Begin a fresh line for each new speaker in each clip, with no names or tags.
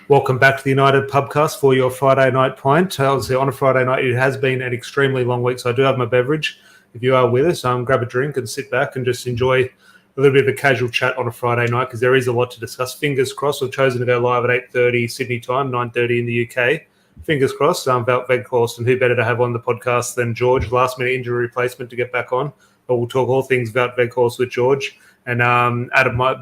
Welcome back to the United Pubcast for your Friday Night Pint. Obviously, on a Friday night, it has been an extremely long week, so I do have my beverage. If you are with us, grab a drink and sit back and just enjoy a little bit of a casual chat on a Friday night because there is a lot to discuss. Fingers crossed, we've chosen to go live at 8:30 Sydney time, 9:30 in the UK. Fingers crossed, about WEGHORST, and who better to have on the podcast than George, last-minute injury replacement to get back on. But we'll talk all things about WEGHORST with George. And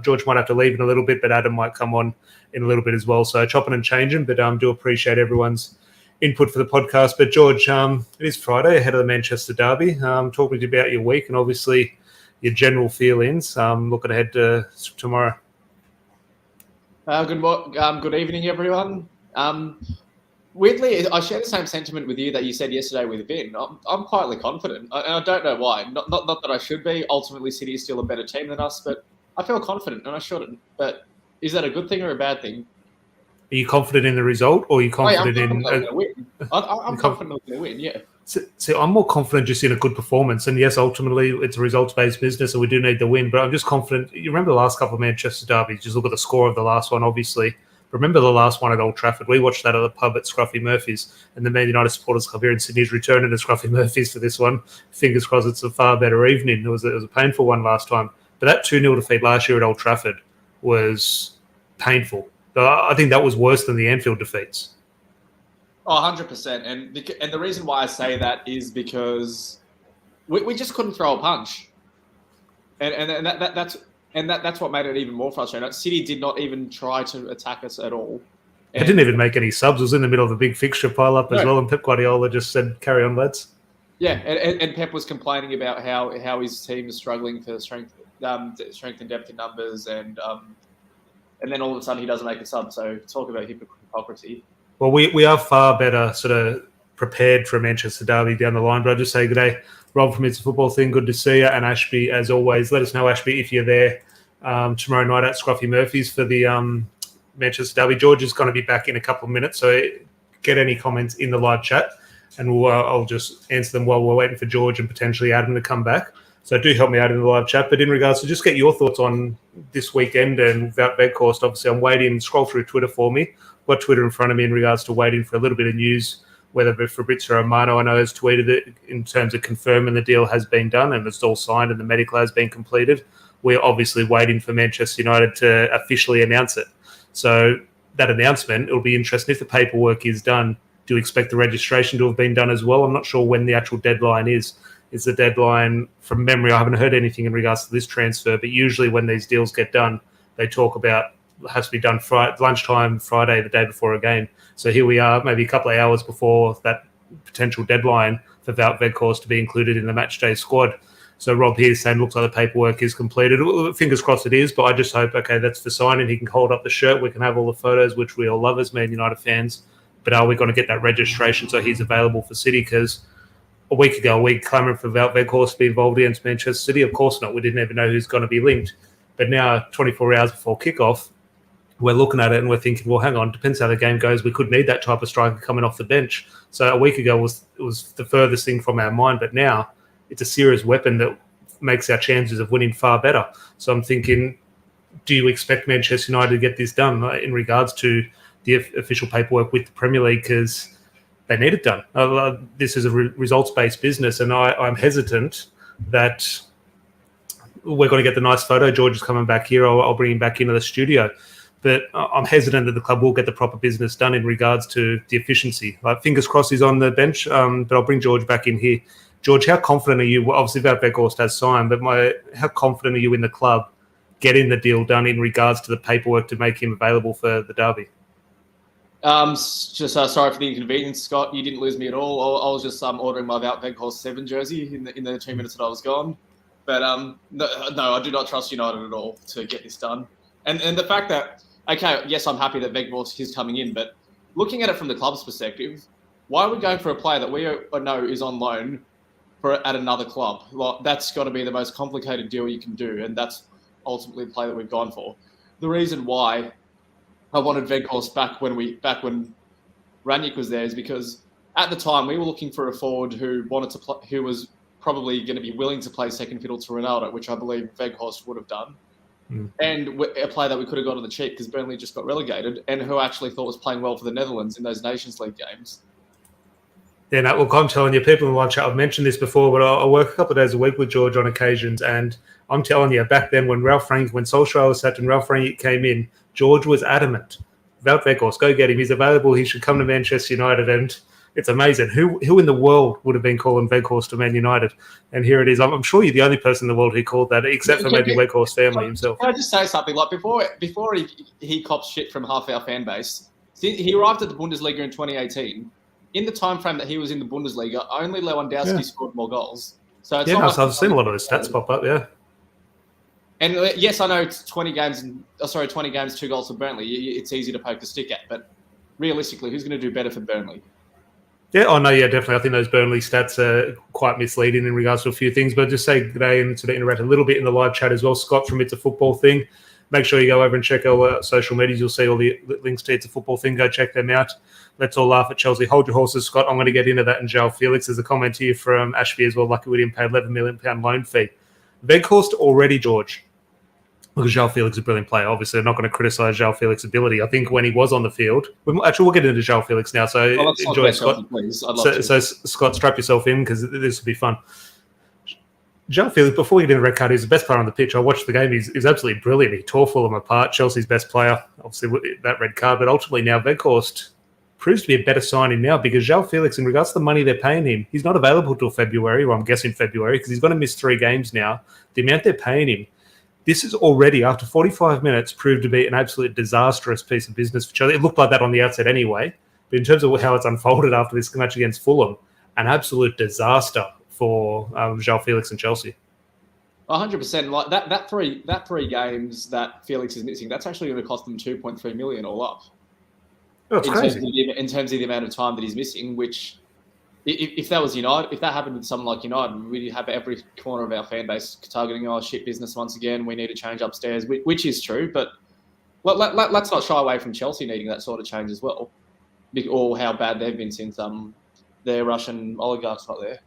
George might have to leave in a little bit, but Adam might come on in a little bit as well. So chopping and changing, but do appreciate everyone's input for the podcast. But George, it is Friday ahead of the Manchester Derby. Talk to you about your week and obviously your general feelings looking ahead to tomorrow.
Good evening, everyone. Weirdly, I share the same sentiment with you that you said yesterday with Vin. I'm quietly confident, and I don't know why. Not that I should be. Ultimately, City is still a better team than us, but I feel confident, and I shouldn't. But is that a good thing or a bad thing?
Are you confident in the result, or are you confident
I'm confident we're going to win, yeah.
So I'm more confident just in a good performance. And yes, ultimately, it's a results-based business, and we do need the win. But I'm just confident. You remember the last couple of Manchester derbies? Just look at the score of the last one, obviously. Remember the last one at Old Trafford? We watched that at the pub at Scruffy Murphy's, and the Man United Supporters Club here in Sydney is returning to Scruffy Murphy's for this one. Fingers crossed it's a far better evening. It was a painful one last time. But that 2-0 defeat last year at Old Trafford was painful. I think that was worse than the Anfield defeats.
Oh, 100%. And the reason why I say that is because we just couldn't throw a punch. And that's what made it even more frustrating. City did not even try to attack us at all.
They didn't even make any subs. It was in the middle of a big fixture pile-up as well, and Pep Guardiola just said, carry on, lads.
Yeah, and Pep was complaining about how his team is struggling for strength and depth in numbers, and then all of a sudden he doesn't make a sub. So talk about hypocrisy.
Well, we are far better sort of prepared for a Manchester derby down the line, but I'll just say good day. Rob from It's a Football Thing, good to see you. And Ashby, as always, let us know, Ashby, if you're there tomorrow night at Scruffy Murphy's for the Manchester derby. George is going to be back in a couple of minutes, so get any comments in the live chat, and I'll just answer them while we're waiting for George and potentially Adam to come back. So do help me out in the live chat. But in regards to just get your thoughts on this weekend and without WEGHORST, obviously I'm waiting. Scroll through Twitter for me. I've got Twitter in front of me in regards to waiting for a little bit of news, whether Fabrizio Romano, I know, has tweeted it in terms of confirming the deal has been done and it's all signed and the medical has been completed. We're obviously waiting for Manchester United to officially announce it. So that announcement, it'll be interesting if the paperwork is done. Do you expect the registration to have been done as well? I'm not sure when the actual deadline is. Is the deadline, from memory, I haven't heard anything in regards to this transfer, but usually when these deals get done, they talk about it has to be done lunchtime Friday, the day before a game. So here we are, maybe a couple of hours before that potential deadline for Wout Weghorst to be included in the matchday squad. So Rob here is saying looks like the paperwork is completed. Fingers crossed it is, but I just hope, okay, that's for signing. He can hold up the shirt. We can have all the photos, which we all love as Man United fans. But are we going to get that registration so he's available for City? Because a week ago, we clamoured for Wout Weghorst to be involved against Manchester City. Of course not. We didn't even know who's going to be linked. But now, 24 hours before kickoff, we're looking at it and we're thinking, well, hang on, depends how the game goes. We could need that type of striker coming off the bench. So a week ago it was the furthest thing from our mind. But now it's a serious weapon that makes our chances of winning far better. So I'm thinking, do you expect Manchester United to get this done in regards to the official paperwork with the Premier League? Because they need it done. This is a results-based business, and I'm hesitant that we're going to get the nice photo. George is coming back here. I'll bring him back into the studio. But I'm hesitant that the club will get the proper business done in regards to the efficiency. Fingers crossed he's on the bench, but I'll bring George back in here. George, how confident are you? Well, obviously, Wout Weghorst has signed, but how confident are you in the club getting the deal done in regards to the paperwork to make him available for the derby?
Just sorry for the inconvenience, Scott. You didn't lose me at all. I was just ordering my Wout Weghorst 7 jersey in the 2 minutes that I was gone. But no, I do not trust United at all to get this done. And the fact that, okay, yes, I'm happy that Weghorst is coming in, but looking at it from the club's perspective, why are we going for a player that we know is on loan at another club? Like, that's got to be the most complicated deal you can do, and that's ultimately the player that we've gone for. The reason why I wanted Weghorst back when Ranić was there is because at the time we were looking for a forward who was probably going to be willing to play second fiddle to Ronaldo, which I believe Weghorst would have done. and a player that we could have got on the cheap because Burnley just got relegated, and who I actually thought was playing well for the Netherlands in those Nations League games.
Yeah, no, look, I'm telling you, people in the live chat, I've mentioned this before, but I work a couple of days a week with George on occasions, and I'm telling you, back then when Solskjaer was sacked and Ralph Rangnick came in, George was adamant. Wout Weghorst, go get him. He's available. He should come to Manchester United, and it's amazing. Who in the world would have been calling Weghorst to Man United? And here it is. I'm sure you're the only person in the world who called that, except for maybe Weghorst's family himself.
Can I just say something? Like before he cops shit from half our fan base, he arrived at the Bundesliga in 2018. In the time frame that he was in the Bundesliga, only Lewandowski scored more goals. So it's
I've seen a lot of those stats pop up. Yeah.
And yes, I know it's 20 games, 2 goals for Burnley. It's easy to poke a stick at, but realistically, who's going to do better for Burnley?
Yeah, definitely. I think those Burnley stats are quite misleading in regards to a few things. But just say good day and sort of interact a little bit in the live chat as well. Scott from It's a Football Thing. Make sure you go over and check our social medias. You'll see all the links to It's a Football Thing. Go check them out. Let's all laugh at Chelsea. Hold your horses, Scott. I'm going to get into that. And Joao Felix, there's a comment here from Ashby as well. Lucky we didn't pay £11 million loan fee. Weghorst already, George. Because Joao Felix is a brilliant player. Obviously, I'm not going to criticise Joao Felix's ability. I think when he was on the field, we'll get into Joao Felix now. So enjoy, Scott. So Scott, strap yourself in because this will be fun. Joao Felix, before he did a red card, he's the best player on the pitch. I watched the game. He's absolutely brilliant. He tore Fulham apart. Chelsea's best player, obviously, with that red card. But ultimately now, Weghorst proves to be a better signing now because Joao Felix, in regards to the money they're paying him, he's not available till February, or I'm guessing February, because he's going to miss 3 games now. The amount they're paying him, this is already, after 45 minutes, proved to be an absolute disastrous piece of business for Chelsea. It looked like that on the outset anyway. But in terms of how it's unfolded after this match against Fulham, an absolute disaster for Joao Felix and Chelsea.
100%. Like that three games that Felix is missing, that's actually going to cost them 2.3 million all up.
Oh, it's crazy.
In terms of the amount of time that he's missing, which if that was United, if that happened with someone like United, we'd have every corner of our fan base targeting our shit business once again. We need to change upstairs, which is true. But let's not shy away from Chelsea needing that sort of change as well, or how bad they've been since their Russian oligarch's not there.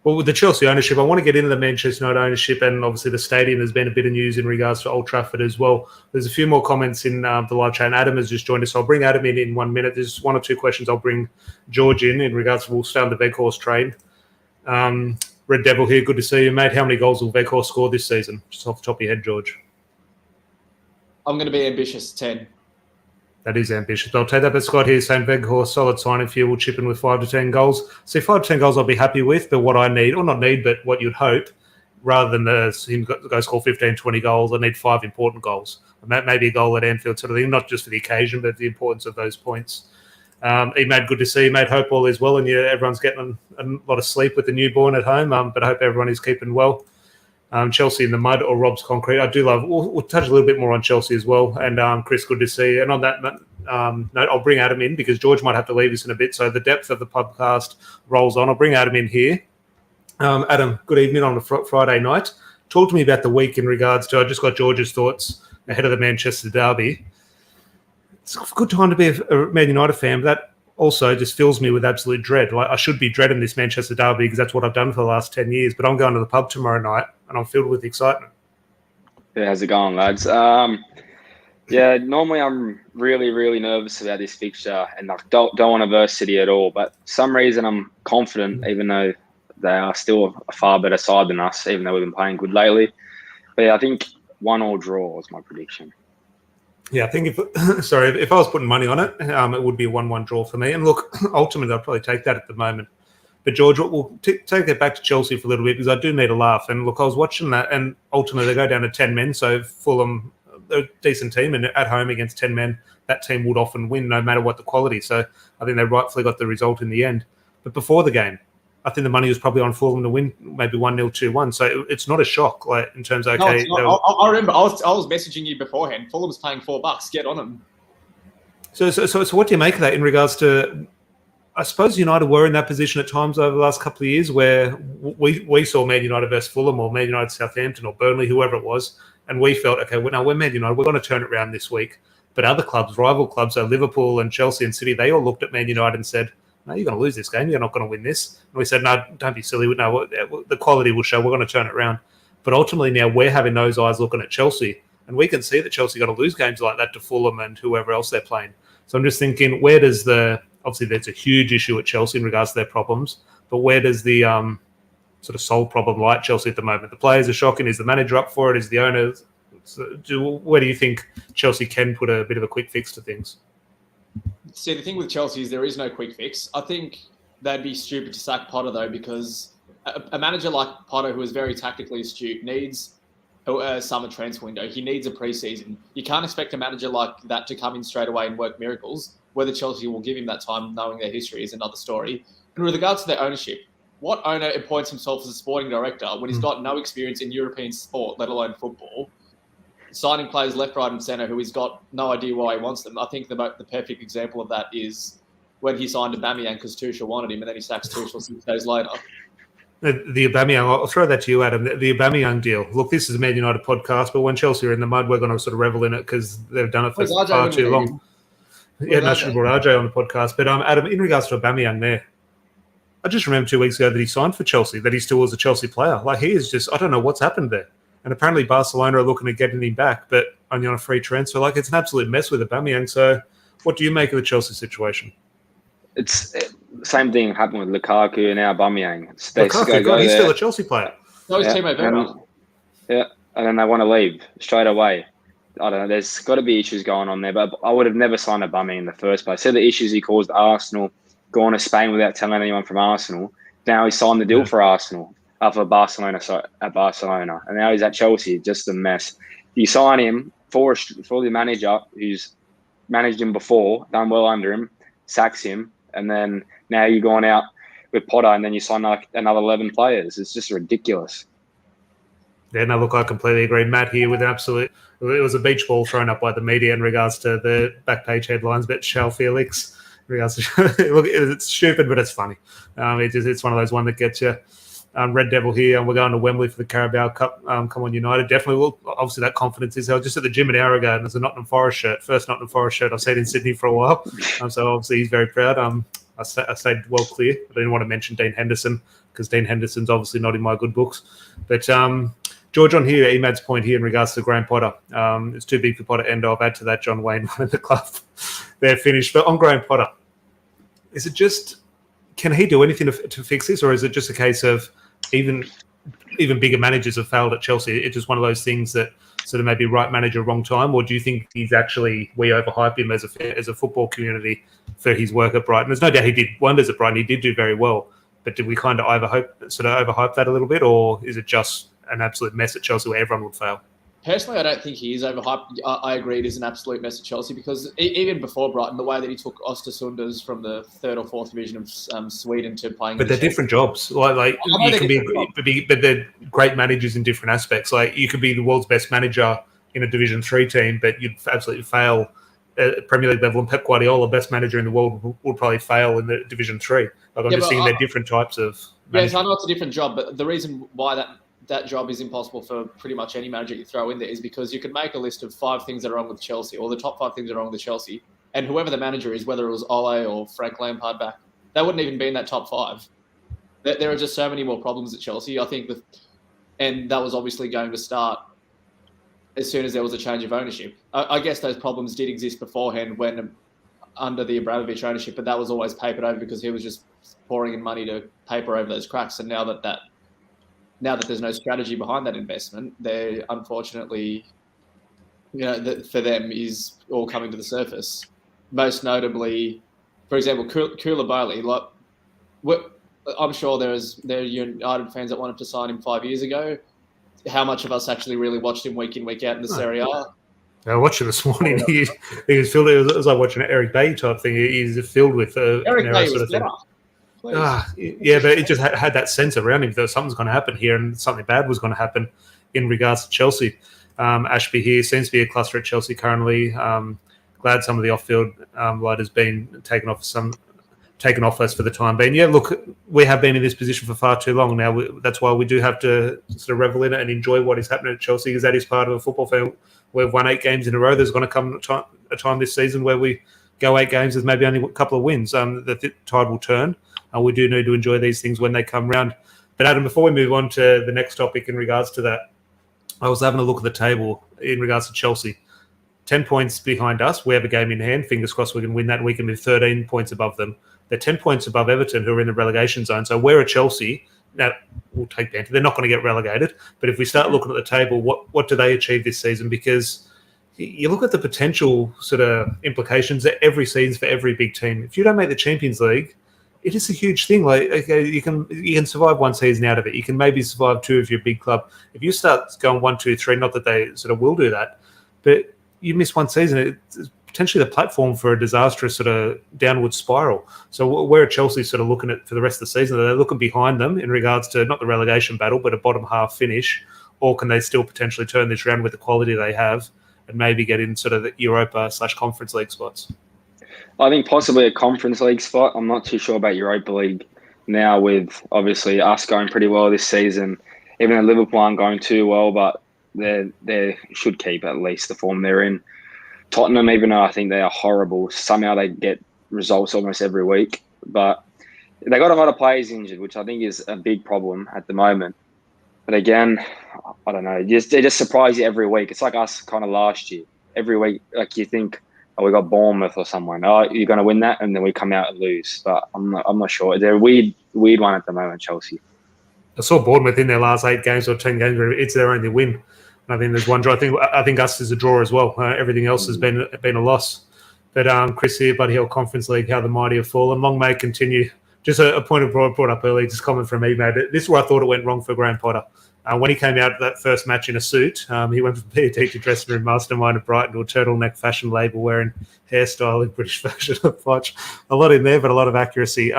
Well, with the Chelsea ownership, I want to get into the Manchester United ownership, and obviously the stadium. There's been a bit of news in regards to Old Trafford as well. There's a few more comments in the live chat. Adam has just joined us. So I'll bring Adam in 1 minute. There's 1 or 2 questions I'll bring George in regards to we'll stay on the Weghorst train. Red Devil here, good to see you, mate. How many goals will Weghorst score this season? Just off the top of your head, George.
I'm going to be ambitious, 10.
That is ambitious. But I'll take that. But Scott here saying Weghorst, solid signing for you. We'll chip in with 5 to 10 goals. See, 5 to 10 goals I'll be happy with. But what I need, or not need, but what you'd hope, rather than him go score 15, 20 goals, I need 5 important goals. And maybe a goal at Anfield sort of thing, not just for the occasion, but the importance of those points. Mate, good to see you, mate. Hope all is well and everyone's getting a lot of sleep with the newborn at home. But I hope everyone is keeping well. Chelsea in the mud or Rob's concrete. I do love. We'll touch a little bit more on Chelsea as well. And Chris, good to see you. And on that note, I'll bring Adam in because George might have to leave us in a bit. So the depth of the podcast rolls on. I'll bring Adam in here. Adam, good evening on a Friday night. Talk to me about the week in regards to. I just got George's thoughts ahead of the Manchester derby. It's a good time to be a Man United fan, but that also just fills me with absolute dread. Like I should be dreading this Manchester derby because that's what I've done for the last 10 years. But I'm going to the pub tomorrow night and I'm filled with excitement.
Yeah, how's it going, lads? Yeah, normally I'm really, really nervous about this fixture and I don't want to verse City at all. But for some reason I'm confident, even though they are still a far better side than us, even though we've been playing good lately. But yeah, I think 1-1 draw is my prediction.
Yeah, I think if I was putting money on it, it would be a 1-1 draw for me. And look, ultimately, I'd probably take that at the moment. But George, we'll take that back to Chelsea for a little bit because I do need a laugh. And look, I was watching that, and ultimately they go down to 10 men. So Fulham, they're a decent team, and at home against 10 men, that team would often win no matter what the quality. So I think they rightfully got the result in the end. But before the game, I think the money was probably on Fulham to win, maybe 1-0, 2-1. So it's not a shock, like in terms of okay.
No, I remember I was messaging you beforehand. Fulham's paying $4. Get on them. So
what do you make of that in regards to? I suppose United were in that position at times over the last couple of years where we saw Man United versus Fulham or Man United Southampton or Burnley, whoever it was, and we felt okay. Well, now we're Man United. We're going to turn it around this week. But other clubs, rival clubs, so Liverpool and Chelsea and City, they all looked at Man United and said, no, you're going to lose this game. You're not going to win this. And we said, no, don't be silly. No, the quality will show. We're going to turn it around. But ultimately now we're having those eyes looking at Chelsea. And we can see that Chelsea got to lose games like that to Fulham and whoever else they're playing. So I'm just thinking, where does obviously there's a huge issue at Chelsea in regards to their problems, but where does the sort of sole problem lie at Chelsea at the moment? The players are shocking. Is the manager up for it? Is the owner? Where do you think Chelsea can put a bit of a quick fix to things?
See, the thing with Chelsea is there is no quick fix. I think they'd be stupid to sack Potter, though, because a manager like Potter, who is very tactically astute, needs a summer transfer window. He needs a pre-season. You can't expect a manager like that to come in straight away and work miracles. Whether Chelsea will give him that time, knowing their history, is another story. And with regards to their ownership, what owner appoints himself as a sporting director when he's got no experience in European sport, let alone football, signing players left, right, and centre who he's got no idea why he wants them? I think the perfect example of that is when he signed Aubameyang because Tuchel wanted him, and then he sacks Tuchel 6 days later.
The Aubameyang, I'll throw that to you, Adam. The Aubameyang deal. Look, this is a Man United podcast, but when Chelsea are in the mud, we're going to sort of revel in it because they've done it for far too long. Yeah, no, should have brought RJ on the podcast. But Adam, in regards to Aubameyang there, I just remember 2 weeks ago that he signed for Chelsea, that he still was a Chelsea player. Like, he is just, I don't know what's happened there. And apparently Barcelona are looking at getting him back, but only on a free transfer. Like, it's an absolute mess with Aubameyang. So what do you make of the Chelsea situation?
It's the same thing happened with Lukaku and now Aubameyang.
He's still a Chelsea player.
So is Timo Werner.
Yeah, and then they want to leave straight away. I don't know. There's got to be issues going on there, but I would have never signed Aubameyang in the first place. So the issues he caused Arsenal, going to Spain without telling anyone from Arsenal. Now he signed the deal for Arsenal, for Barcelona, at Barcelona, and now he's at Chelsea. Just a mess. You sign him for the manager who's managed him before, done well under him, sacks him, and then now you're going out with Potter, and then you sign like another 11 players. It's just ridiculous.
Yeah, no, look, I completely agree. Matt here with it was a beach ball thrown up by the media in regards to the back page headlines, but Joao Felix, in regards to, look, it's stupid, but it's funny. It's one of those one that gets you. Red Devil here, and we're going to Wembley for the Carabao Cup. Come on, United. Definitely will. Obviously, that confidence is. I was just at the gym an hour ago, and there's a Nottingham Forest shirt. First Nottingham Forest shirt I've seen in Sydney for a while. So obviously he's very proud. I stayed well clear. I didn't want to mention Dean Henderson because Dean Henderson's obviously not in my good books. But George on here, Emad's point here in regards to Graham Potter. It's too big for Potter end of. Add to that John Wayne running the club. They're finished. But on Graham Potter, is it just, can he do anything to fix this, or is it just a case of even bigger managers have failed at Chelsea? It's just one of those things that sort of maybe right manager, wrong time, or do you think we overhype him as a football community for his work at Brighton? There's no doubt he did wonders at Brighton. He did do very well, but did we kind of overhype that a little bit, or is it just an absolute mess at Chelsea where everyone would fail?
Personally, I don't think he is overhyped. I agree it is an absolute mess at Chelsea because even before Brighton, the way that he took Östersunds from the 3rd or 4th division of Sweden to playing... But
they're different jobs. Like you can be, but they're great managers in different aspects. Like you could be the world's best manager in a Division 3 team, but you'd absolutely fail at Premier League level. And Pep Guardiola, best manager in the world, would probably fail in the Division 3. Like I'm just saying they're different types of management.
Yes, I know it's a different job, but the reason why that job is impossible for pretty much any manager you throw in there is because you could make a list of 5 things that are wrong with Chelsea, or the top 5 things that are wrong with Chelsea, and whoever the manager is, whether it was Ole or Frank Lampard back, they wouldn't even be in that top 5. There are just so many more problems at Chelsea. I think and that was obviously going to start as soon as there was a change of ownership. I guess those problems did exist beforehand when under the Abramovich ownership, but that was always papered over because he was just pouring in money to paper over those cracks. And now that there's no strategy behind that investment, they unfortunately, for them is all coming to the surface. Most notably, for example, Koulibaly. I'm sure there are United fans that wanted to sign him 5 years ago. How much of us actually really watched him week in, week out in the Serie A?
I watched it this morning. He was filled. It was like watching an Eric Bailly type thing. He's filled with
Eric Bailly sort of thing.
Yeah, but it just had that sense around him that something's going to happen here and something bad was going to happen in regards to Chelsea. Ashby here seems to be a cluster at Chelsea currently. Glad some of the off-field light has been taken off us for the time being. Yeah, look, we have been in this position for far too long now. That's why we do have to sort of revel in it and enjoy what is happening at Chelsea, because that is part of a football fan. We've won 8 games in a row. There's going to come a time this season where we go 8 games. There's maybe only a couple of wins. The tide will turn. We do need to enjoy these things when they come round. But Adam, before we move on to the next topic in regards to that, I was having a look at the table in regards to Chelsea. 10 points behind us. We have a game in hand. Fingers crossed we can win that. We can be 13 points above them. They're 10 points above Everton, who are in the relegation zone. So we're a Chelsea. Now, we'll take banter. They're not going to get relegated. But if we start looking at the table, what do they achieve this season? Because you look at the potential sort of implications that every season for every big team. If you don't make the Champions League, it is a huge thing. Like, okay, you can survive one season out of it. You can maybe survive two if you're a big club. If you start going 1, 2, 3, not that they sort of will do that, but you miss one season, it's potentially the platform for a disastrous sort of downward spiral. So where are Chelsea sort of looking at for the rest of the season? Are they looking behind them in regards to not the relegation battle, but a bottom half finish? Or can they still potentially turn this around with the quality they have and maybe get in sort of the Europa/Conference League spots?
I think possibly a Conference League spot. I'm not too sure about Europa League now, with obviously us going pretty well this season. Even though Liverpool aren't going too well, but they should keep at least the form they're in. Tottenham, even though I think they are horrible, somehow they get results almost every week. But they got a lot of players injured, which I think is a big problem at the moment. But again, I don't know. They just surprise you every week. It's like us kind of last year. Every week, like you think, oh, we got Bournemouth or someone. Oh, you're going to win that, and then we come out and lose. But I'm not sure. They're a weird one at the moment, Chelsea.
I saw Bournemouth in their last 8 games or 10 games. It's their only win. I think there's one draw. I think us is a draw as well. Everything else has been a loss. But Chris here, Buddy Hill Conference League, how the mighty have fallen. Long may it continue. Just a point brought up earlier, just comment from me, mate. This is where I thought it went wrong for Graham Potter. When he came out that first match in a suit, he went from PET to dressing room mastermind at Brighton to a turtleneck fashion label wearing hairstyle in British fashion. A lot in there, but a lot of accuracy.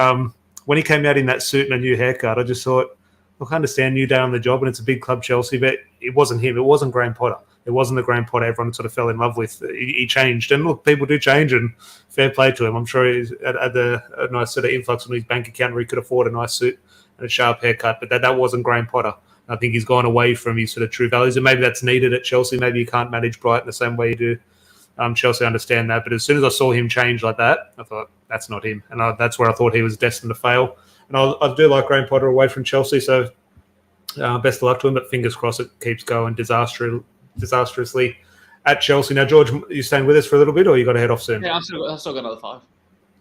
When he came out in that suit and a new haircut, I just thought, look, I understand new day on the job and it's a big club, Chelsea, but it wasn't him. It wasn't Graham Potter. It wasn't the Graham Potter everyone sort of fell in love with. He changed. And look, people do change, and fair play to him. I'm sure he's had a nice sort of influx on his bank account where he could afford a nice suit and a sharp haircut, but that wasn't Graham Potter. I think he's gone away from his sort of true values, and maybe that's needed at Chelsea. Maybe you can't manage Brighton the same way you do Chelsea. I understand that. But as soon as I saw him change like that, I thought, that's not him. And that's where I thought he was destined to fail. And I do like Graham Potter away from Chelsea, so best of luck to him, but fingers crossed it keeps going disastrously at Chelsea. Now, George, you staying with us for a little bit, or you got to head off soon?
Yeah, I've still got another 5.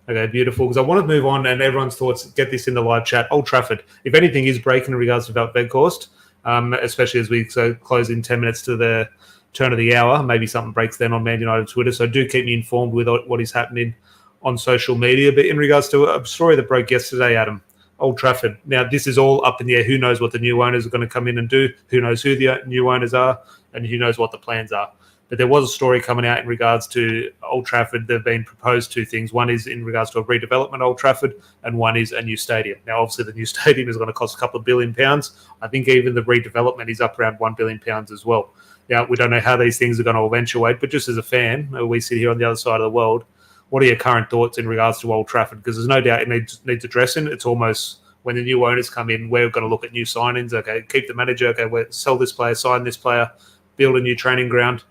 Okay, beautiful. Because I want to move on and everyone's thoughts, get this in the live chat. Old Trafford, if anything is breaking in regards to WEGHORST, especially as we close in 10 minutes to the turn of the hour, maybe something breaks then on Man United Twitter. So do keep me informed with what is happening on social media. But in regards to a story that broke yesterday, Adam, Old Trafford. Now, this is all up in the air. Who knows what the new owners are going to come in and do? Who knows who the new owners are? And who knows what the plans are? But there was a story coming out in regards to Old Trafford. There have been proposed 2 things. One is in regards to a redevelopment of Old Trafford, and one is a new stadium. Now, obviously, the new stadium is going to cost a couple of £1 billion. I think even the redevelopment is up around £1 billion as well. Now, we don't know how these things are going to eventuate, but just as a fan, we sit here on the other side of the world. What are your current thoughts in regards to Old Trafford? Because there's no doubt it needs addressing. It's almost when the new owners come in, we're going to look at new signings. Okay, keep the manager. Okay, sell this player, sign this player, build a new training ground.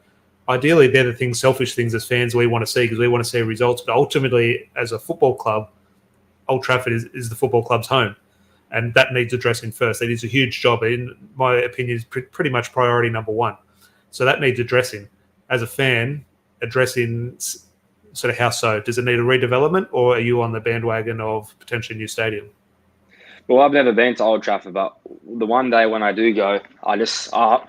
Ideally, they're the things, selfish things as fans we want to see because we want to see results. But ultimately, as a football club, Old Trafford is the football club's home. And that needs addressing first. It is a huge job. In my opinion, is pretty much priority number 1. So that needs addressing. As a fan, addressing sort of how so? Does it need a redevelopment, or are you on the bandwagon of potentially a new stadium?
Well, I've never been to Old Trafford, but the one day when I do go, I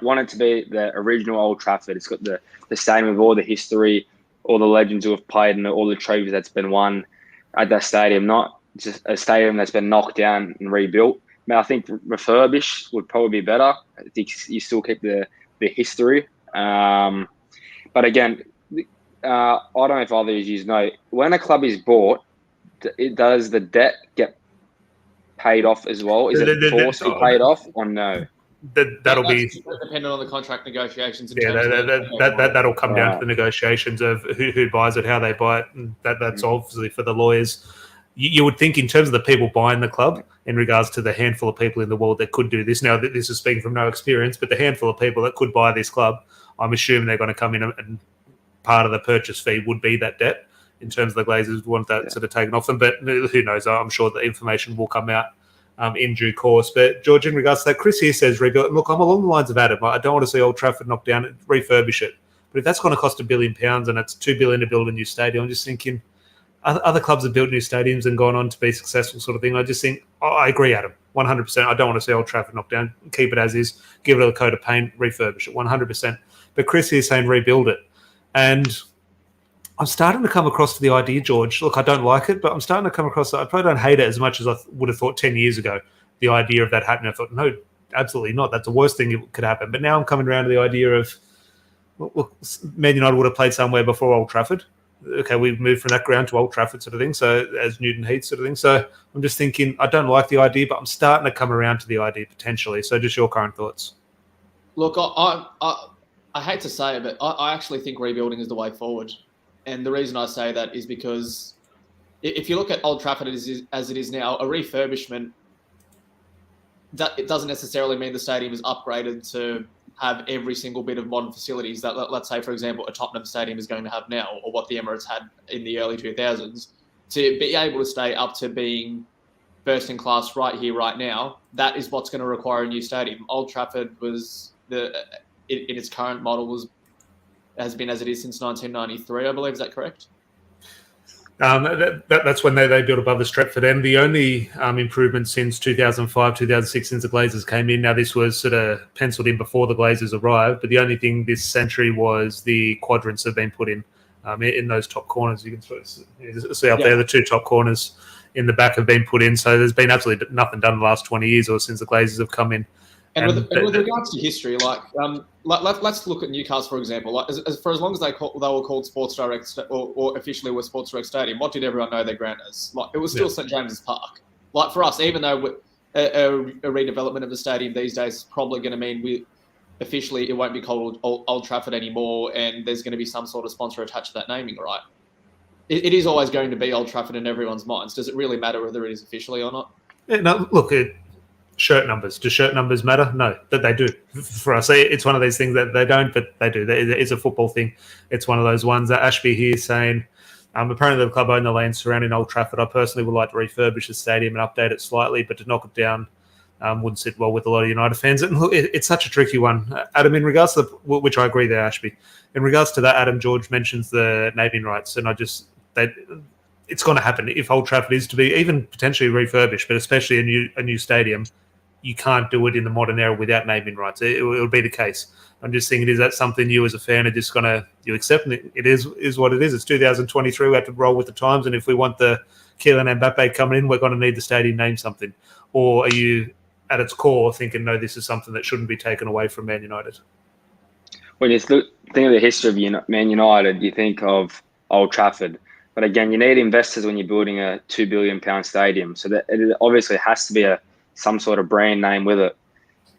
want it to be the original Old Trafford. It's got the stadium with all the history, all the legends who have played, and all the trophies that's been won at that stadium, not just a stadium that's been knocked down and rebuilt. I think refurbished would probably be better. I think you still keep the history. But again, I don't know if either of you know, when a club is bought, does the debt get paid off as well? Is it forced to be paid off or no?
That'll be
dependent on the contract negotiations.
That'll come down to the negotiations of who buys it, how they buy it, and that's obviously for the lawyers. You would think in terms of the people buying the club, in regards to the handful of people in the world that could do this. Now, this is speaking from no experience, but the handful of people that could buy this club, I'm assuming they're going to come in and part of the purchase fee would be that debt. In terms of the Glazers want that sort of taken off them, but who knows? I'm sure the information will come out in due course. But George, in regards to that, Chris here says rebuild. Look, I'm along the lines of Adam. I don't want to see Old Trafford knocked down and refurbish it. But if that's going to cost £1 billion and it's $2 billion to build a new stadium, I'm just thinking other clubs have built new stadiums and gone on to be successful, sort of thing. I just think I agree, Adam, 100%. I don't want to see Old Trafford knocked down. Keep it as is. Give it a coat of paint. Refurbish it 100%. But Chris here is saying rebuild it, and I'm starting to come across to the idea, George. Look, I don't like it, but I'm starting to come across. I probably don't hate it as much as I would have thought 10 years ago. The idea of that happening, I thought, no, absolutely not. That's the worst thing that could happen. But now I'm coming around to the idea of, look, Man United would have played somewhere before Old Trafford. Okay, we've moved from that ground to Old Trafford, sort of thing. So as Newton Heath, sort of thing. So I'm just thinking, I don't like the idea, but I'm starting to come around to the idea potentially. So just your current thoughts.
Look, I hate to say it, but I actually think rebuilding is the way forward. And the reason I say that is because if you look at Old Trafford as it is now, a refurbishment, it doesn't necessarily mean the stadium is upgraded to have every single bit of modern facilities that, let's say, for example, a Tottenham stadium is going to have now, or what the Emirates had in the early 2000s. To be able to stay up to being first in class right here, right now, that is what's going to require a new stadium. Old Trafford was in its current model has been as it is since 1993, I believe. Is that correct?
That's when they built above the Stretford end. The only improvement since 2005, 2006, since the Glazers came in. Now, this was sort of penciled in before the Glazers arrived, but the only thing this century was the quadrants have been put in those top corners. You can sort of see up there, the two top corners in the back have been put in. So there's been absolutely nothing done in the last 20 years or since the Glazers have come in.
And with regards to history, let's look at Newcastle, for example. For as long as they were called Sports Direct or officially were Sports Direct Stadium, what did everyone know their ground as? It was still St James's Park. For us, even though a redevelopment of the stadium these days is probably going to mean officially it won't be called Old Trafford anymore, and there's going to be some sort of sponsor attached to that naming, right? It is always going to be Old Trafford in everyone's minds. Does it really matter whether it is officially or not?
Yeah, no, look, shirt numbers. Do shirt numbers matter? No, that they do. For us, it's one of these things that they don't, but they do. It's a football thing. It's one of those ones that Ashby here is saying, apparently the club own the land surrounding Old Trafford. I personally would like to refurbish the stadium and update it slightly, but to knock it down wouldn't sit well with a lot of United fans. And look, it's such a tricky one. Adam, in regards to which I agree there, Ashby. In regards to that, Adam, George mentions the naming rights, and it's going to happen if Old Trafford is to be even potentially refurbished, but especially a new stadium. You can't do it in the modern era without naming rights. It will be the case. I'm just thinking, is that something you as a fan are just going to accept? It is what it is. It's 2023. We have to roll with the times. And if we want the Kylian Mbappe coming in, we're going to need the stadium named something. Or are you, at its core, thinking, no, this is something that shouldn't be taken away from Man United?
When you think of the history of Man United, you think of Old Trafford. But again, you need investors when you're building a £2 billion stadium. So that it obviously has to be some sort of brand name with it.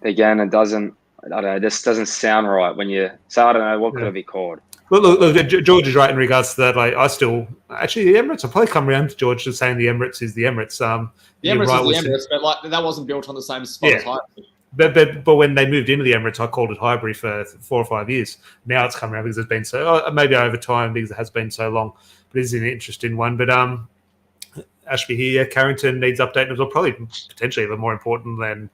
Again, it just doesn't sound right when you say, I don't know, what could it be called?
Look, George is right in regards to that. I still, actually, the Emirates, I'll probably come around to George to saying the Emirates is the Emirates.
The Emirates is the Emirates, but that wasn't built on the same spot as Highbury.
But when they moved into the Emirates, I called it Highbury for 4 or 5 years. Now it's come around because it's been maybe over time because it has been so long. But it is an interesting one. But Ashby here, Carrington needs updating as well, probably potentially even more important than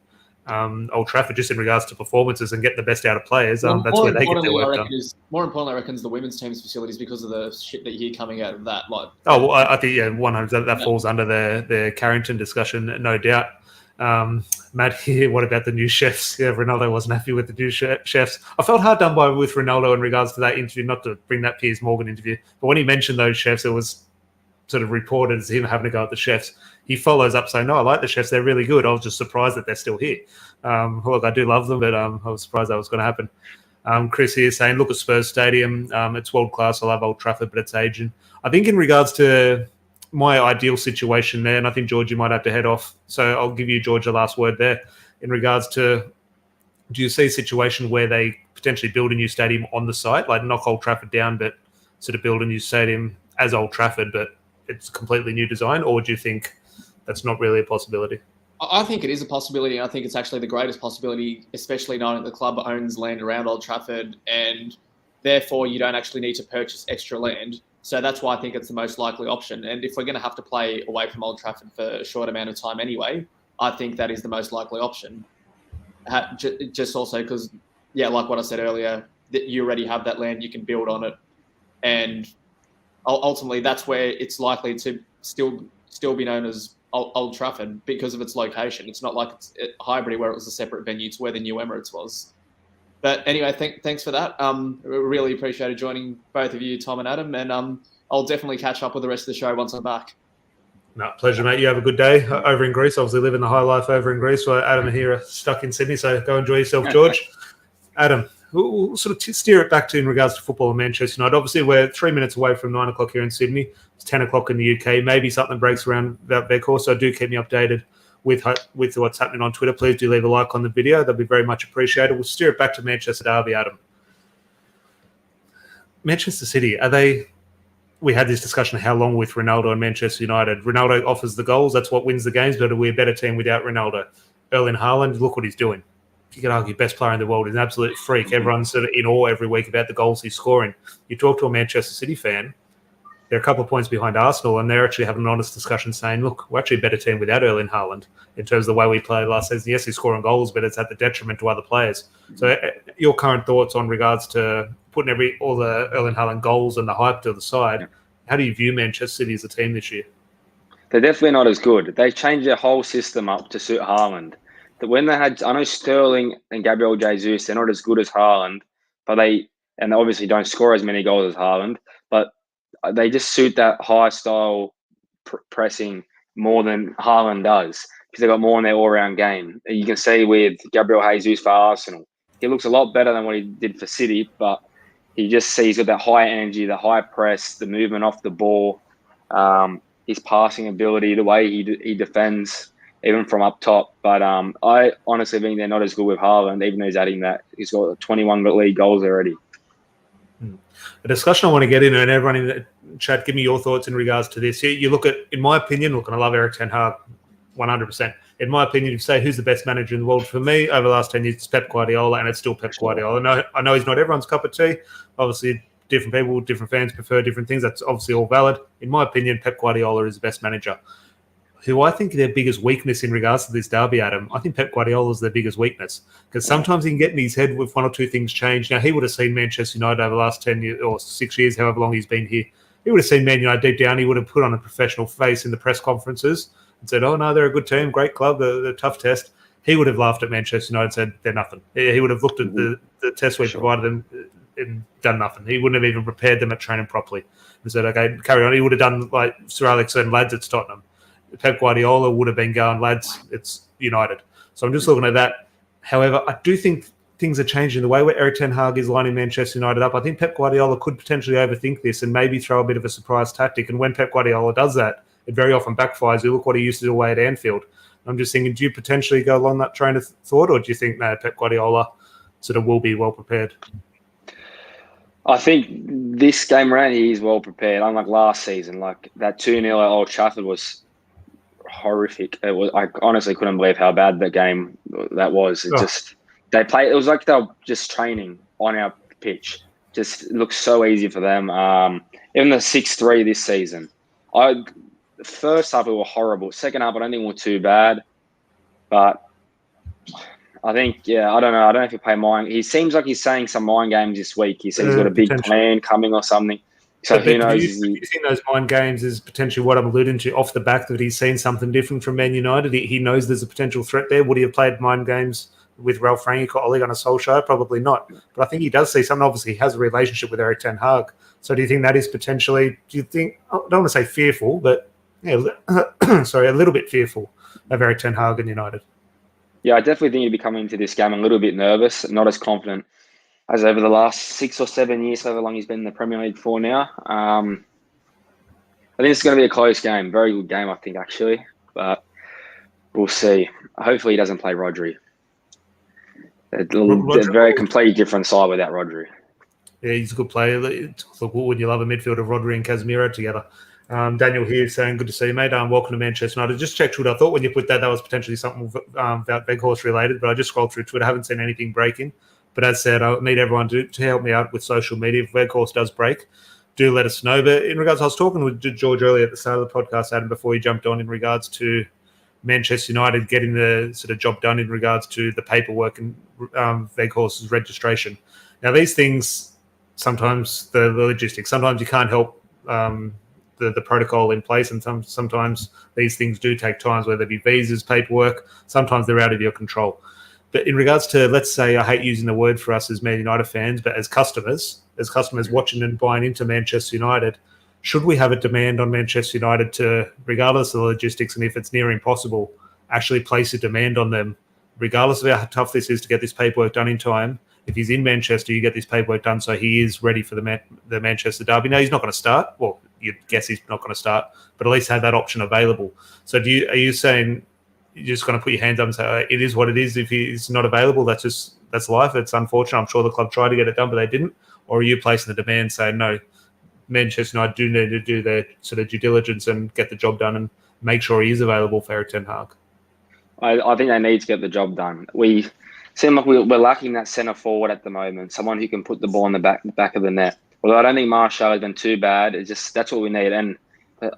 Old Trafford, just in regards to performances and getting the best out of players. That's where they get their work done.
More importantly, I reckon, is the women's team's facilities because of the shit that you hear coming out of that.
I think 100 that falls under the Carrington discussion, no doubt. Matt here, what about the new chefs? Yeah, Ronaldo wasn't happy with the new chefs. I felt hard done by with Ronaldo in regards to that interview, not to bring that Piers Morgan interview, but when he mentioned those chefs, it was sort of reported as him having to go at the chefs. He follows up saying, no, I like the chefs. They're really good. I was just surprised that they're still here. Look, I do love them, but I was surprised that was going to happen. Chris here saying, look at Spurs Stadium. It's world-class. I love Old Trafford, but it's aging. I think in regards to my ideal situation there, and I think, George, you might have to head off. So I'll give you, George, the last word there. In regards to, do you see a situation where they potentially build a new stadium on the site, like knock Old Trafford down, but sort of build a new stadium as Old Trafford, but it's a completely new design? Or do you think that's not really a possibility?
I think it is a possibility. I think it's actually the greatest possibility, especially knowing that the club owns land around Old Trafford, and therefore you don't actually need to purchase extra land. So that's why I think it's the most likely option. And if we're going to have to play away from Old Trafford for a short amount of time anyway, I think that is the most likely option. Just also because, like what I said earlier, that you already have that land, you can build on it, and ultimately that's where it's likely to still be known as Old Trafford because of its location. It's not like it's at Highbury where it was a separate venue to where the new Emirates was. But anyway, thanks for that. Really appreciated joining both of you, Tom and Adam, and I'll definitely catch up with the rest of the show once I'm back.
No, pleasure, mate. You have a good day over in Greece. Obviously living the high life over in Greece. So Adam and here are stuck in Sydney, so go enjoy yourself, George. Adam, we'll sort of steer it back to in regards to football in Manchester United. Obviously, we're 3 minutes away from 9 o'clock here in Sydney. It's 10 o'clock in the UK. Maybe something breaks around about WEGHORST, so do keep me updated with what's happening on Twitter. Please do leave a like on the video. That'd be very much appreciated. We'll steer it back to Manchester Derby, Adam. Manchester City, are they... We had this discussion of how long with Ronaldo and Manchester United. Ronaldo offers the goals. That's what wins the games, but are we a better team without Ronaldo? Erling Haaland, look what he's doing. You could argue best player in the world. He's an absolute freak. Everyone's sort of in awe every week about the goals he's scoring. You talk to a Manchester City fan, they're a couple of points behind Arsenal, and they're actually having an honest discussion saying, look, we're actually a better team without Erling Haaland in terms of the way we played last season. Yes, he's scoring goals, but it's at the detriment to other players. So your current thoughts on regards to putting all the Erling Haaland goals and the hype to the side, how do you view Manchester City as a team this year?
They're definitely not as good. They changed their whole system up to suit Haaland. That when they had, I know Sterling and Gabriel Jesus, they're not as good as Haaland, but they obviously don't score as many goals as Haaland, but they just suit that high style pressing more than Haaland does because they got more in their all-round game. You can see with Gabriel Jesus for Arsenal, he looks a lot better than what he did for City, but he's got that high energy, the high press, the movement off the ball, his passing ability, the way he defends, even from up top. But I honestly think they're not as good with Haaland, even though he's adding that. He's got 21 league goals already.
A discussion I want to get in, and everyone in the chat, give me your thoughts in regards to this. You look at, in my opinion, and I love Erik ten Hag 100%. In my opinion, if you say who's the best manager in the world, for me, over the last 10 years, it's Pep Guardiola, and it's still Pep Guardiola. I know he's not everyone's cup of tea. Obviously, different people, different fans prefer different things. That's obviously all valid. In my opinion, Pep Guardiola is the best manager. Who I think their biggest weakness in regards to this derby, Adam, I think Pep Guardiola is their biggest weakness because sometimes he can get in his head with one or two things change. Now, he would have seen Manchester United over the last 10 years or 6 years, however long he's been here. He would have seen Man United deep down. He would have put on a professional face in the press conferences and said, oh, no, they're a good team, great club, they're a tough test. He would have laughed at Manchester United and said, they're nothing. He would have looked at the test we provided them and done nothing. He wouldn't have even prepared them at training properly and said, okay, carry on. He would have done like Sir Alex and lads at Tottenham. Pep Guardiola would have been going, lads, it's United. So I'm just looking at that. However, I do think things are changing. The way where Erik ten Hag is lining Manchester United up, I think Pep Guardiola could potentially overthink this and maybe throw a bit of a surprise tactic. And when Pep Guardiola does that, it very often backfires. You look what he used to do away at Anfield. I'm just thinking, do you potentially go along that train of thought, or do you think that Pep Guardiola sort of will be well prepared?
I think this game around he is well prepared, unlike last season. Like that 2-0 at Old Trafford was horrific. I honestly couldn't believe how bad that game that was. It was like they were just training on our pitch. Just looked so easy for them. Even the 6-3 this season. The first half we were horrible. Second half I don't think we were too bad. But I think, I don't know. I don't know if he play mind. He seems like he's saying some mind games this week. He said he's got a big plan coming or something. So who knows?
Do you think those mind games is potentially what I'm alluding to off the back that he's seen something different from Man United? He knows there's a potential threat there. Would he have played mind games with Ralph Rangnick or Ole Gunnar Solskjaer? Probably not. But I think he does see something. Obviously, he has a relationship with Erik ten Hag. So do you think that is potentially, I don't want to say fearful, but a little bit fearful of Erik ten Hag and United?
Yeah, I definitely think he'd be coming into this game a little bit nervous, not as confident as over the last 6 or 7 years, however long he's been in the Premier League for now. I think it's going to be a close game. Very good game, I think, actually. But we'll see. Hopefully he doesn't play Rodri. They're a very completely different side without Rodri.
Yeah, he's a good player. Look, when you love a midfielder, Rodri and Casemiro together. Daniel here saying, good to see you, mate. Welcome to Manchester United. Just checked Twitter. I thought when you put that was potentially something about WEGHORST related, but I just scrolled through Twitter. I haven't seen anything breaking. But as said, I need everyone to help me out with social media. If WEGHORST does break, do let us know. But in regards, I was talking with George earlier at the start of the podcast, Adam, before he jumped on in regards to Manchester United getting the sort of job done in regards to the paperwork and WEGHORST's registration. Now, these things, sometimes the logistics, sometimes you can't help the protocol in place, and sometimes these things do take time, whether it be visas, paperwork, sometimes they're out of your control. But in regards to, let's say, I hate using the word for us as Man United fans, but as customers watching and buying into Manchester United, should we have a demand on Manchester United to, regardless of the logistics and if it's near impossible, actually place a demand on them, regardless of how tough this is to get this paperwork done in time? If he's in Manchester, you get this paperwork done so he is ready for the Manchester derby. Now, he's not going to start. Well, you'd guess he's not going to start, but at least have that option available. So are you saying you're just going to put your hands up and say, oh, it is what it is? If he's not available, that's life. It's unfortunate. I'm sure the club tried to get it done, but they didn't. Or are you placing the demand saying, no, Manchester United do need to do their sort of due diligence and get the job done and make sure he is available for Erik ten Hag?
I think they need to get the job done. We seem like we're lacking that centre forward at the moment, someone who can put the ball in the back of the net. Although I don't think Martial has been too bad, it's just that's what we need. And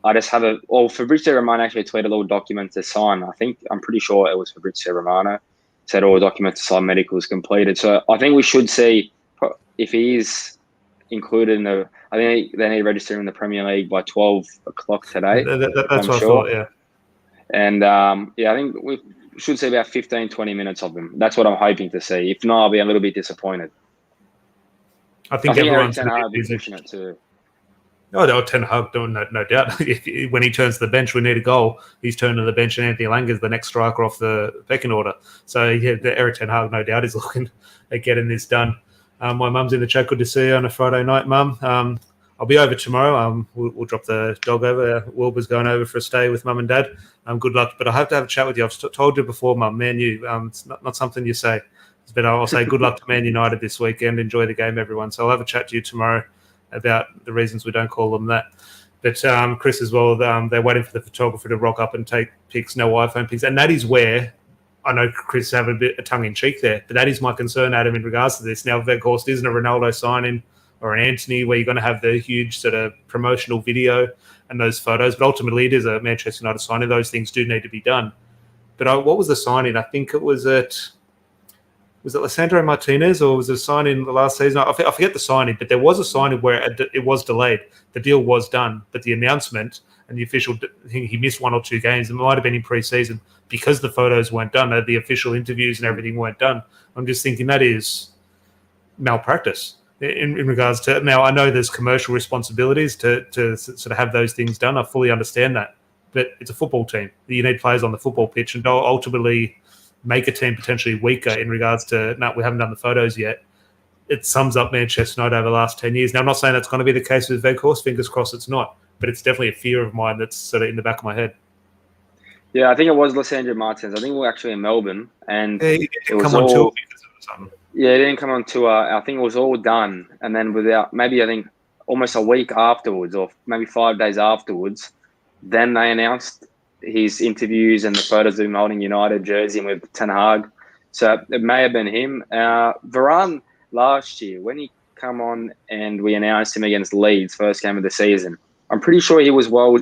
I just have Fabrizio Romano actually tweeted a little document to sign. I'm pretty sure it was Fabrizio Romano said all documents to sign, medicals completed. So I think we should see if he is included in the. I think they need to register in the Premier League by 12 o'clock today.
That's what I thought, yeah.
And I think we should see about 15, 20 minutes of him. That's what I'm hoping to see. If not, I'll be a little bit disappointed.
I think everyone's
Ten Hag is pushing it too.
Oh, Ten Hag, no doubt. When he turns to the bench, we need a goal. He's turned to the bench, and Anthony Langer's the next striker off the pecking order. So, yeah, Erik ten Hag, no doubt, is looking at getting this done. My mum's in the chat. Good to see you on a Friday night, Mum. I'll be over tomorrow. We'll drop the dog over. Wilbur's going over for a stay with Mum and Dad. Good luck. But I have to have a chat with you. I've told you before, Mum, Man U, it's not something you say. But I'll say good luck to Man United this weekend. Enjoy the game, everyone. So I'll have a chat to you tomorrow about the reasons we don't call them that. But Chris as well, they're waiting for the photographer to rock up and take pics, no iPhone pics. And that is where I know Chris have a bit of tongue-in-cheek there, but that is my concern, Adam, in regards to this. Now, WEGHORST isn't a Ronaldo signing or an Anthony where you're going to have the huge sort of promotional video and those photos, but ultimately it is a Manchester United signing. Those things do need to be done. But what was the signing? I think it was was it Lissandro Martinez or was it a signing the last season? I forget the signing, but there was a signing where it was delayed. The deal was done, but the announcement and the official thing, he missed 1 or 2 games. It might have been in pre-season because the photos weren't done, the official interviews and everything weren't done. I'm just thinking that is malpractice in regards to. Now, I know there's commercial responsibilities to sort of have those things done. I fully understand that, but it's a football team. You need players on the football pitch, and ultimately make a team potentially weaker in regards to, no, we haven't done the photos yet. It sums up Manchester United over the last 10 years. Now, I'm not saying that's going to be the case with WEGHORST. Fingers crossed it's not. But it's definitely a fear of mine that's sort of in the back of my head.
Yeah, I think it was Lissandro Martinez. I think we were actually in Melbourne. And
he didn't come on tour because of something.
Yeah, he didn't come on tour. I think it was all done. And then I think almost a week afterwards or maybe 5 days afterwards, then they announced his interviews and the photos of him holding United jersey and with Ten Hag. So it may have been him. Varane last year, when he come on and we announced him against Leeds, first game of the season, I'm pretty sure he was well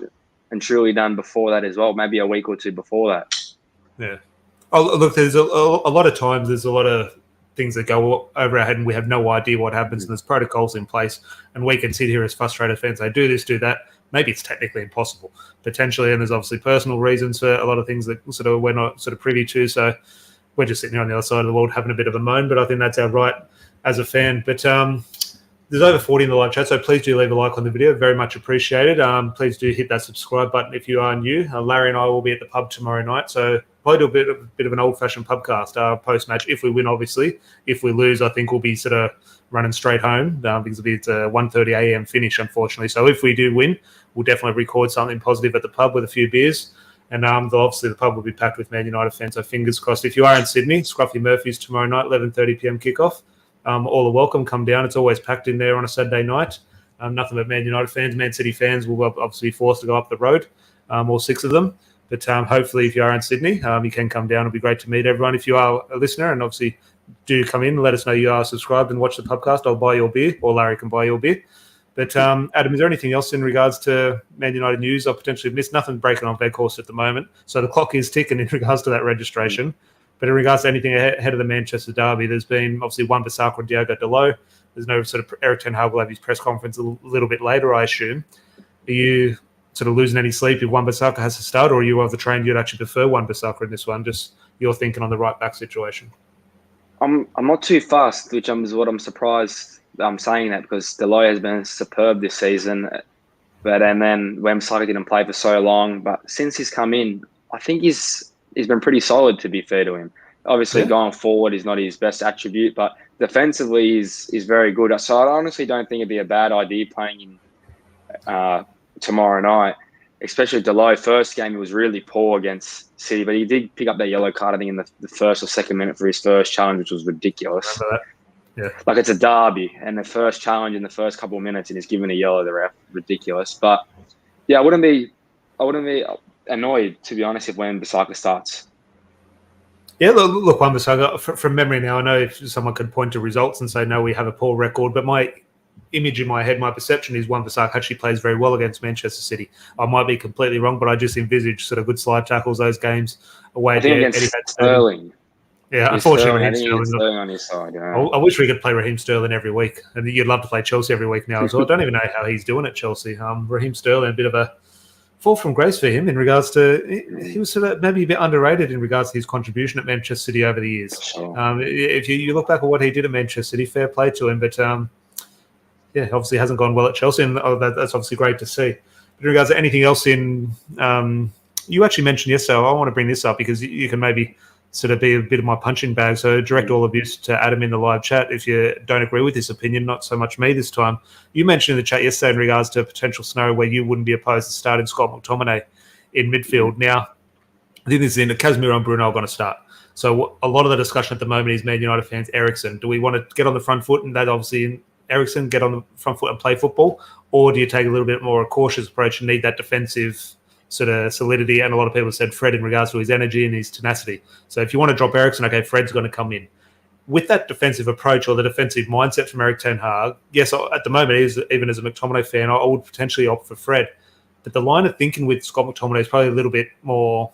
and truly done before that as well, maybe a week or two before that.
Yeah. Oh, look, there's a lot of times there's a lot of things that go over our head and we have no idea what happens, and there's protocols in place, and we can sit here as frustrated fans, say, do this, do that. Maybe it's technically impossible, potentially, and there's obviously personal reasons for a lot of things that sort of we're not sort of privy to. So we're just sitting here on the other side of the world having a bit of a moan, but I think that's our right as a fan. But there's over 40 in the live chat, so please do leave a like on the video. Very much appreciated. Please do hit that subscribe button if you are new. Larry and I will be at the pub tomorrow night, so probably do a bit of an old-fashioned pubcast post-match. If we win, obviously. If we lose, I think we'll be sort of running straight home because it's a 1:30 a.m. finish, unfortunately. So if we do win, we'll definitely record something positive at the pub with a few beers. And obviously the pub will be packed with Man United fans, so fingers crossed. If you are in Sydney, Scruffy Murphy's tomorrow night, 11:30 p.m. kickoff. All are welcome. Come down. It's always packed in there on a Saturday night. Nothing but Man United fans. Man City fans will obviously be forced to go up the road, all 6 of them. But hopefully if you are in Sydney, you can come down. It'll be great to meet everyone. If you are a listener, and obviously do come in, let us know you are subscribed and watch the podcast. I'll buy your beer, or Larry can buy your beer. But Adam, is there anything else in regards to Man United news I potentially missed? Nothing breaking on WEGHORST at the moment. So the clock is ticking in regards to that registration. But in regards to anything ahead of the Manchester derby, there's been obviously Wan-Bissaka and Diogo Dalot. There's no sort of Eric Ten Hag will have his press conference a little bit later, I assume. Are you sort of losing any sleep if Wan-Bissaka has to start, or are you of the train you'd actually prefer Wan-Bissaka in this one? Just your thinking on the right back situation.
I'm not too fast, which is what I'm surprised I'm saying that, because Dalot has been superb this season. But and then Wan-Bissaka didn't play for so long. But since he's come in, I think he's been pretty solid, to be fair to him. Obviously, going forward is not his best attribute, but defensively is very good. So I honestly don't think it'd be a bad idea playing him tomorrow night. Especially Dalot, first game he was really poor against City, but he did pick up that yellow card, I think, in the first or second minute for his first challenge, which was ridiculous.
Remember that? Yeah.
Like, it's a derby, and the first challenge in the first couple of minutes, and he's given a yellow to the ref. Ridiculous. But yeah, I wouldn't be annoyed, to be honest, if Wan-Bissaka starts.
Yeah, look, Wan-Bissaka, from memory now, I know if someone could point to results and say, no, we have a poor record, but my image in my head, my perception is Wan-Bissaka actually plays very well against Manchester City. I might be completely wrong, but I just envisage sort of good slide tackles, those games away.
I think against Sterling.
Yeah, unfortunately,
Raheem Sterling on his side. Yeah.
I wish we could play Raheem Sterling every week, and you'd love to play Chelsea every week now as well. I don't even know how he's doing at Chelsea. Raheem Sterling, a bit of a fall from grace for him in regards to he was sort of maybe a bit underrated in regards to his contribution at Manchester City over the years.
Sure.
If you look back at what he did at Manchester City, fair play to him, but yeah, obviously hasn't gone well at Chelsea, and that's obviously great to see. But in regards to anything else you actually mentioned yesterday, I want to bring this up because you can maybe sort of be a bit of my punching bag. So direct all abuse to Adam in the live chat if you don't agree with this opinion, not so much me this time. You mentioned in the chat yesterday in regards to a potential scenario where you wouldn't be opposed to starting Scott McTominay in midfield. Now, I think this is in Casemiro and Bruno are going to start. So a lot of the discussion at the moment is Man United fans, Eriksen. Do we want to get on the front foot and that obviously Eriksen get on the front foot and play football? Or do you take a little bit more a cautious approach and need that defensive sort of solidity? And a lot of people have said Fred in regards to his energy and his tenacity. So if you want to drop Eriksen, okay, Fred's going to come in. With that defensive approach or the defensive mindset from Eric Ten Hag, yes, at the moment, even as a McTominay fan, I would potentially opt for Fred. But the line of thinking with Scott McTominay is probably a little bit more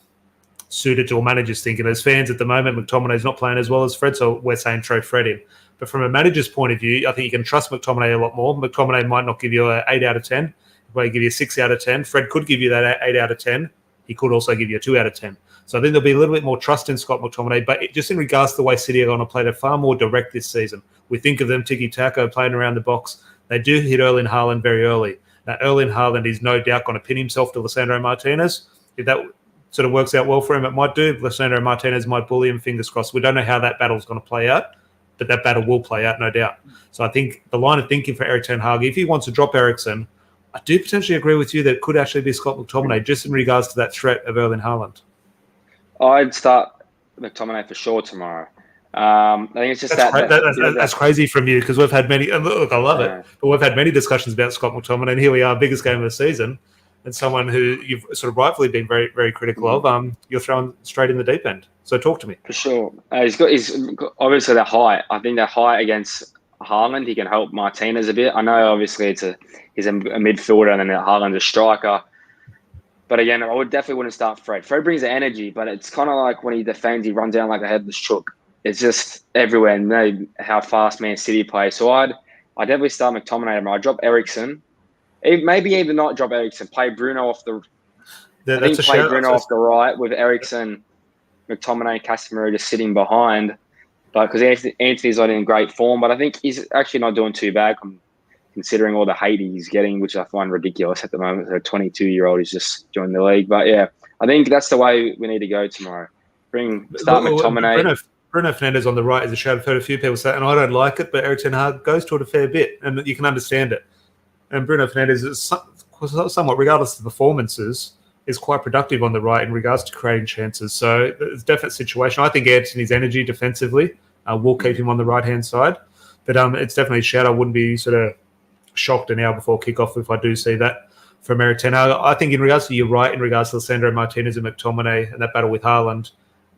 suited to a manager's thinking. As fans at the moment, McTominay's not playing as well as Fred, so we're saying throw Fred in. But from a manager's point of view, I think you can trust McTominay a lot more. McTominay might not give you an 8 out of 10. He might give you a 6 out of 10. Fred could give you that 8 out of 10. He could also give you a 2 out of 10. So I think there'll be a little bit more trust in Scott McTominay. But just in regards to the way City are going to play, they're far more direct this season. We think of them tiki-taka, playing around the box. They do hit Erling Haaland very early. Now, Erling Haaland is no doubt going to pin himself to Lisandro Martinez. If that sort of works out well for him, it might do. Lisandro Martinez might bully him, fingers crossed. We don't know how that battle's going to play out, but that battle will play out, no doubt. So I think the line of thinking for Eric Ten Hag, if he wants to drop Eriksen, I do potentially agree with you that it could actually be Scott McTominay, just in regards to that threat of Erling Haaland.
I'd start McTominay for sure tomorrow. I think it's just
that's crazy from you, because we've had many. And look, I love it, but we've had many discussions about Scott McTominay, and here we are, biggest game of the season, and someone who you've sort of rightfully been very, very critical of. You're thrown straight in the deep end. So talk to me.
For sure. He's got obviously that height. I think that height against Haaland, he can help Martinez a bit. I know obviously he's a midfielder and then Haaland's a striker. But again, I wouldn't start Fred. Fred brings the energy, but it's kind of like when he defends, he runs down like a headless chook. It's just everywhere. And you know how fast Man City play. So I'd definitely start McTominay. I'd drop Eriksen. Maybe even not drop Eriksen. Play Bruno off the. Play Bruno off the right with Eriksen, McTominay, Casemiro just sitting behind. But because Anthony's not in great form, but I think he's actually not doing too bad considering all the hate he's getting, which I find ridiculous at the moment. A 22-year-old who's just joined the league. But yeah, I think that's the way we need to go tomorrow. Start McTominay.
Bruno Fernandes on the right is a shout. I've heard a few people say, and I don't like it, but Eric Ten Hag goes to it a fair bit, and you can understand it. And Bruno Fernandes is somewhat, regardless of the performances, is quite productive on the right in regards to creating chances. So it's a definite situation. I think Anthony's energy defensively will keep him on the right-hand side. But it's definitely a shout. I wouldn't be sort of shocked an hour before kickoff if I do see that from Eric Ten Hag. I think in regards to you're right, in regards to Lisandro Martinez and McTominay and that battle with Haaland,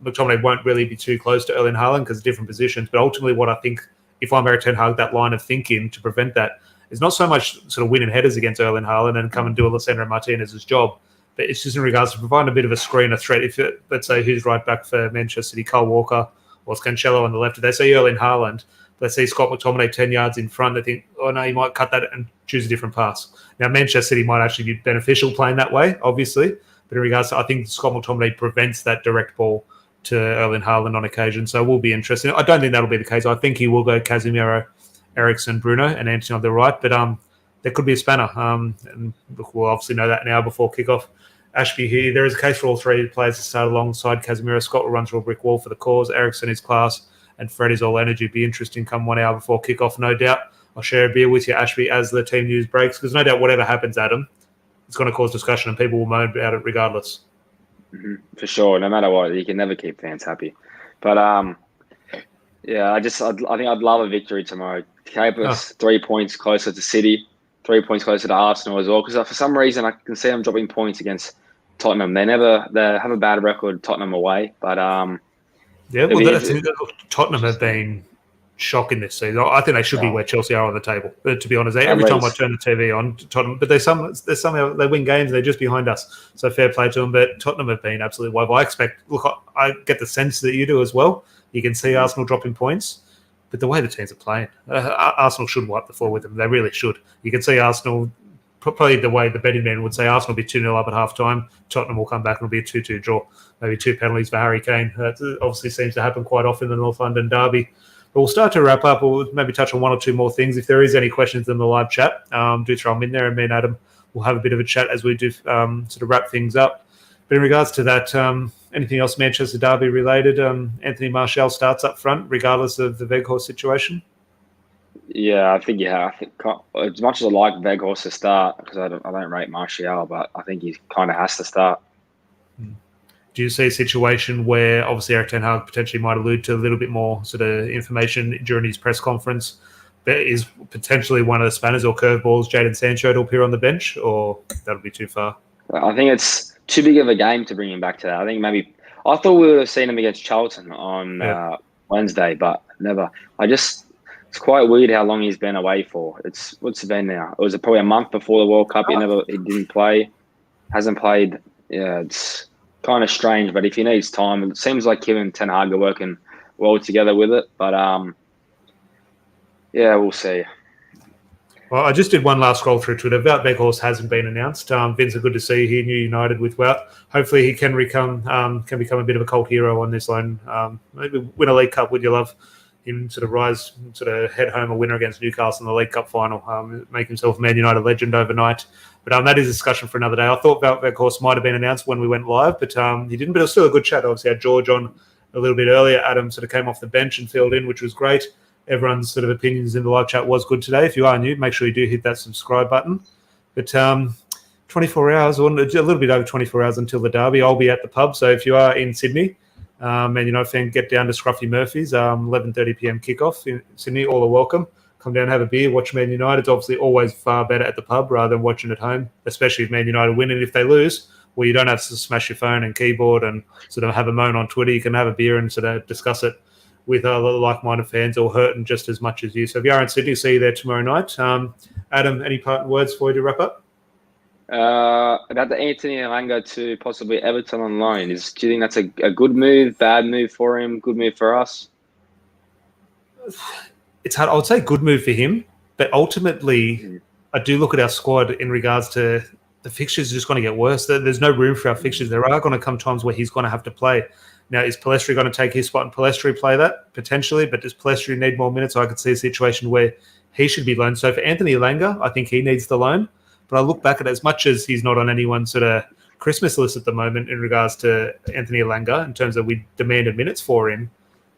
McTominay won't really be too close to Erling Haaland because of different positions. But ultimately what I think, if I'm Eric Ten Hag, that line of thinking to prevent that, It's not so much sort of winning headers against Erling Haaland and come and do Alessandro Martinez's job, but it's just in regards to providing a bit of a screen, a threat. If let's say who's right back for Manchester City, Kyle Walker or Cancelo on the left, if they say Erling Haaland, let's say Scott McTominay 10 yards in front, they think, oh no, you might cut that and choose a different pass. Now, Manchester City might actually be beneficial playing that way, obviously, but in regards to, I think Scott McTominay prevents that direct ball to Erling Haaland on occasion, so it will be interesting. I don't think that'll be the case. I think he will go Casemiro, Eriksen, Bruno, and Antony on the right, but there could be a spanner, and look, we'll obviously know that now before kickoff. Ashby here, there is a case for all three players to start alongside Casemiro. Scott will run through a brick wall for the cause. Eriksen is class, and Fred is all energy. Be interesting come 1 hour before kickoff, no doubt. I'll share a beer with you, Ashby, as the team news breaks, because no doubt whatever happens, Adam, it's going to cause discussion and people will moan about it regardless.
Mm-hmm. For sure, no matter what, you can never keep fans happy. But yeah, I think I'd love a victory tomorrow. Keep us 3 points closer to City, 3 points closer to Arsenal as well. Because for some reason, I can see them dropping points against Tottenham. They have a bad record, Tottenham away. But
yeah, well, Tottenham have been shocking this season. I think they should be where Chelsea are on the table. To be honest, every time I turn the TV on, Tottenham, but somehow they win games. They're just behind us. So fair play to them. But Tottenham have been absolutely woeful. I get the sense that you do as well. You can see Arsenal dropping points, but the way the teams are playing, Arsenal should wipe the floor with them. They really should. You can see Arsenal. Probably the way the betting man would say Arsenal will be 2-0 up at half-time. Tottenham will come back and it'll be a 2-2 draw. Maybe 2 penalties for Harry Kane. That obviously seems to happen quite often in the North London derby. But we'll start to wrap up. We'll maybe touch on one or two more things. If there is any questions in the live chat, do throw them in there. And me and Adam will have a bit of a chat as we do sort of wrap things up. But in regards to that, anything else Manchester derby related? Anthony Martial starts up front regardless of the WEGHORST situation?
Yeah, I think as much as I like WEGHORST to start, because I don't rate Martial, but I think he kind of has to start.
Do you see a situation where obviously Erik ten Hag potentially might allude to a little bit more sort of information during his press conference? That is potentially one of the spanners or curveballs, Jadon Sancho to appear on the bench, or that'll be too far?
I think it's too big of a game to bring him back to that. I think maybe I thought we would have seen him against Charlton on Wednesday, but never. It's quite weird how long he's been away for. What's it been now? It was probably a month before the World Cup. He didn't play, hasn't played. Yeah, it's kind of strange. But if he needs time, it seems like him and Ten Hag are working well together with it. But yeah, we'll see.
Well, I just did one last scroll through Twitter. Wout Weghorst hasn't been announced. Vincent, good to see you here, New United with Wout. Hopefully he can become a bit of a cult hero on this line. Maybe win a League Cup, would you love? Him sort of head home a winner against Newcastle in the League Cup final, make himself a Man United legend overnight. But that is a discussion for another day. I thought Wout Weghorst might have been announced when we went live, but he didn't. But it was still a good chat. Obviously, had George on a little bit earlier. Adam sort of came off the bench and filled in, which was great. Everyone's sort of opinions in the live chat was good today. If you are new, make sure you do hit that subscribe button. But 24 hours, or a little bit over 24 hours until the derby, I'll be at the pub. So if you are in Sydney, fan, get down to Scruffy Murphy's, 11:30 p.m. kickoff in Sydney. All are welcome. Come down, have a beer, watch Man United. It's obviously always far better at the pub rather than watching at home, especially if Man United win. And if they lose, well, you don't have to smash your phone and keyboard and sort of have a moan on Twitter. You can have a beer and sort of discuss it with other like-minded fans or hurting just as much as you. So if you are in Sydney, see you there tomorrow night. Adam, any parting words for you to wrap up?
About the Anthony Elanga to possibly Everton on loan. Do you think that's a good move, bad move for him, good move for us?
It's hard. I would say good move for him, but ultimately I do look at our squad in regards to the fixtures are just going to get worse. There's no room for our fixtures. There are going to come times where he's going to have to play. Now, is Palestri going to take his spot and Palestri play that? Potentially, but does Palestri need more minutes? I could see a situation where he should be loaned. So for Anthony Elanga, I think he needs the loan. But I look back at it, as much as he's not on anyone's sort of Christmas list at the moment in regards to Anthony Elanga, in terms of we demanded minutes for him,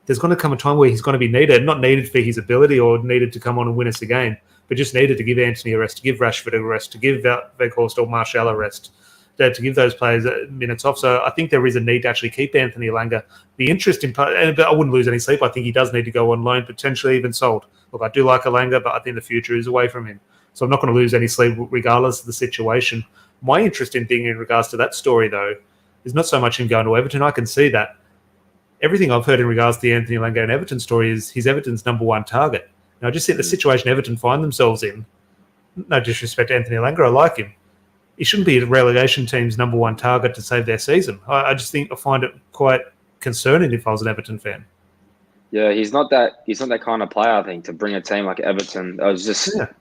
there's going to come a time where he's going to be needed, not needed for his ability or needed to come on and win us a game, but just needed to give Anthony a rest, to give Rashford a rest, to give Weghorst or Martial a rest, to give those players minutes off. So I think there is a need to actually keep Anthony Elanga. The interesting part, but I wouldn't lose any sleep. I think he does need to go on loan, potentially even sold. Look, I do like Elanga, but I think the future is away from him. So I'm not going to lose any sleep regardless of the situation. My interesting thing in regards to that story, though, is not so much him going to Everton. I can see that. Everything I've heard in regards to the Anthony Elanga and Everton story is he's Everton's number one target. Now, I just think the situation Everton find themselves in, no disrespect to Anthony Elanga, I like him. He shouldn't be the relegation team's number one target to save their season. I just think I find it quite concerning if I was an Everton fan.
Yeah, he's not that kind of player, I think, to bring a team like Everton.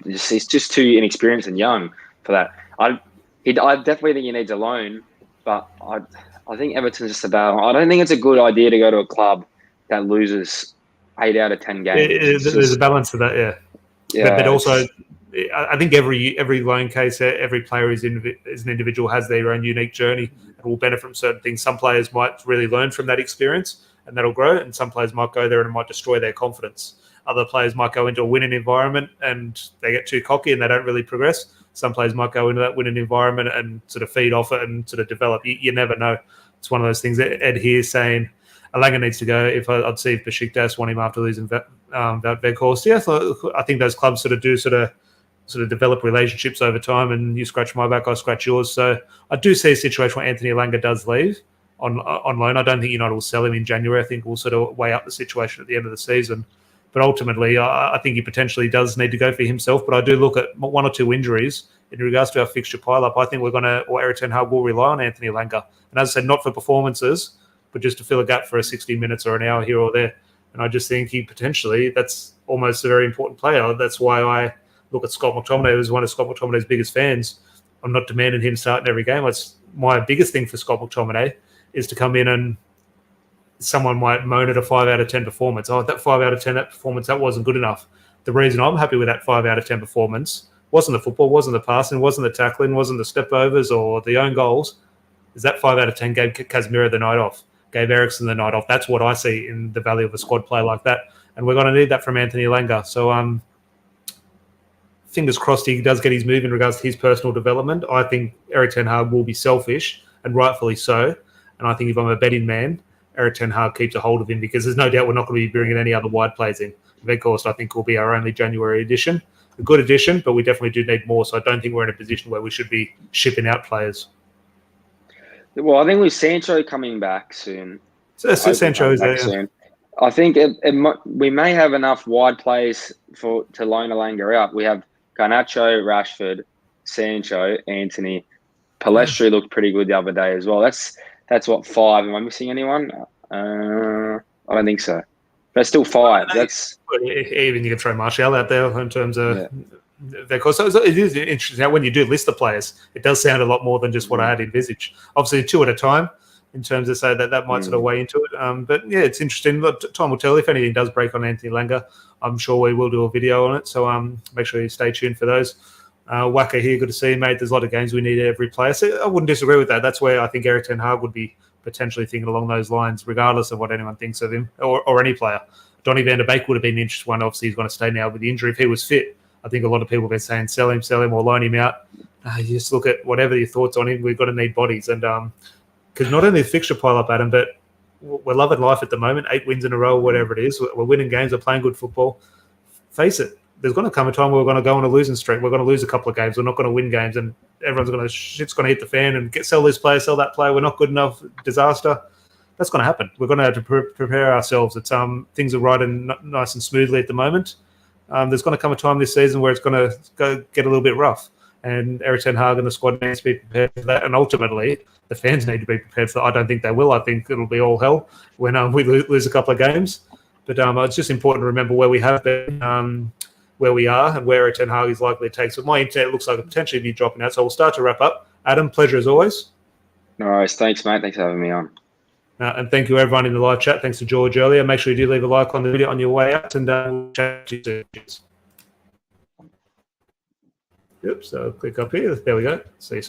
He's just too inexperienced and young for that. I definitely think he needs a loan, but I think Everton's just about. I don't think it's a good idea to go to a club that loses 8 out of 10 games.
There's a balance to that, yeah.
Yeah,
but also, I think every loan case, every player is an individual, has their own unique journey and will benefit from certain things. Some players might really learn from that experience and that'll grow, and some players might go there and it might destroy their confidence. Other players might go into a winning environment and they get too cocky and they don't really progress. Some players might go into that winning environment and sort of feed off it and sort of develop. You never know. It's one of those things that Ed here is saying Elanga needs to go. I'd see if Besiktas want him after losing WEGHORST. Yeah, so I think those clubs sort of develop relationships over time, and you scratch my back, I scratch yours. So I do see a situation where Anthony Elanga does leave on loan. I don't think United will sell him in January. I think we'll sort of weigh up the situation at the end of the season. But ultimately, I think he potentially does need to go for himself. But I do look at one or two injuries in regards to our fixture pile-up. I think Erik ten Hag will rely on Anthony Elanga. And as I said, not for performances, but just to fill a gap for a 60 minutes or an hour here or there. And I just think that's almost a very important player. That's why I look at Scott McTominay, who's one of Scott McTominay's biggest fans. I'm not demanding him start in every game. That's my biggest thing for Scott McTominay, is to come in and someone might moan at a 5 out of 10 performance. Oh, that 5 out of 10 performance, that wasn't good enough. The reason I'm happy with that 5 out of 10 performance wasn't the football, wasn't the passing, wasn't the tackling, wasn't the step overs or the own goals. Is that 5 out of 10 gave Casemiro the night off, gave Eriksen the night off. That's what I see in the value of a squad play like that. And we're going to need that from Anthony Elanga. So fingers crossed he does get his move in regards to his personal development. I think Erik ten Hag will be selfish, and rightfully so. And I think if I'm a betting man, Erik ten Hag keeps a hold of him, because there's no doubt we're not going to be bringing any other wide players in. WEGHORST, I think, will be our only January addition. A good addition, but we definitely do need more. So I don't think we're in a position where we should be shipping out players.
Well, I think with Sancho coming back soon.
Sancho is there.
Soon. I think we may have enough wide players to loan Elanga out. We have Garnacho, Rashford, Sancho, Anthony. Palestri looked pretty good the other day as well. That's what, 5. Am I missing anyone? I don't think so. But still 5. That's
even you can throw Martial out there in terms of because so it is interesting. Now, when you do list the players, it does sound a lot more than just what I had envisaged. Obviously, 2 at a time, in terms of say that might sort of weigh into it. But yeah, it's interesting. Look, time will tell if anything does break on Anthony Elanga. I'm sure we will do a video on it. So make sure you stay tuned for those. Waka here, good to see you, mate. There's a lot of games we need every player. So I wouldn't disagree with that. That's where I think Erik ten Hag would be potentially thinking along those lines, regardless of what anyone thinks of him or any player. Donny van de Beek would have been an interesting one. Obviously, he's going to stay now with the injury. If he was fit, I think a lot of people have been saying sell him or loan him out. You just look at whatever your thoughts on him. We've got to need bodies. And because not only the fixture pile up, Adam, but we're loving life at the moment. 8 wins in a row, whatever it is. We're winning games. We're playing good football. Face it, there's going to come a time where we're going to go on a losing streak. We're going to lose a couple of games. We're not going to win games, and shit's going to hit the fan and sell this player, sell that player. We're not good enough. Disaster. That's going to happen. We're going to have to prepare ourselves. It's things are riding nice and smoothly at the moment. There's going to come a time this season where it's going to go get a little bit rough, and Erik ten Hag and the squad needs to be prepared for that. And ultimately, the fans need to be prepared for that. I don't think they will. I think it'll be all hell when we lose a couple of games. But it's just important to remember where we have been, where we are, and where Erik ten Hag is likely to take. So my internet looks like it'll potentially be dropping out. So we'll start to wrap up. Adam, pleasure as always.
No worries. Thanks, mate. Thanks for having me on.
And thank you, everyone in the live chat. Thanks to George earlier. Make sure you do leave a like on the video on your way out, and we'll chat to you soon. Yep, so click up here. There we go. See you soon.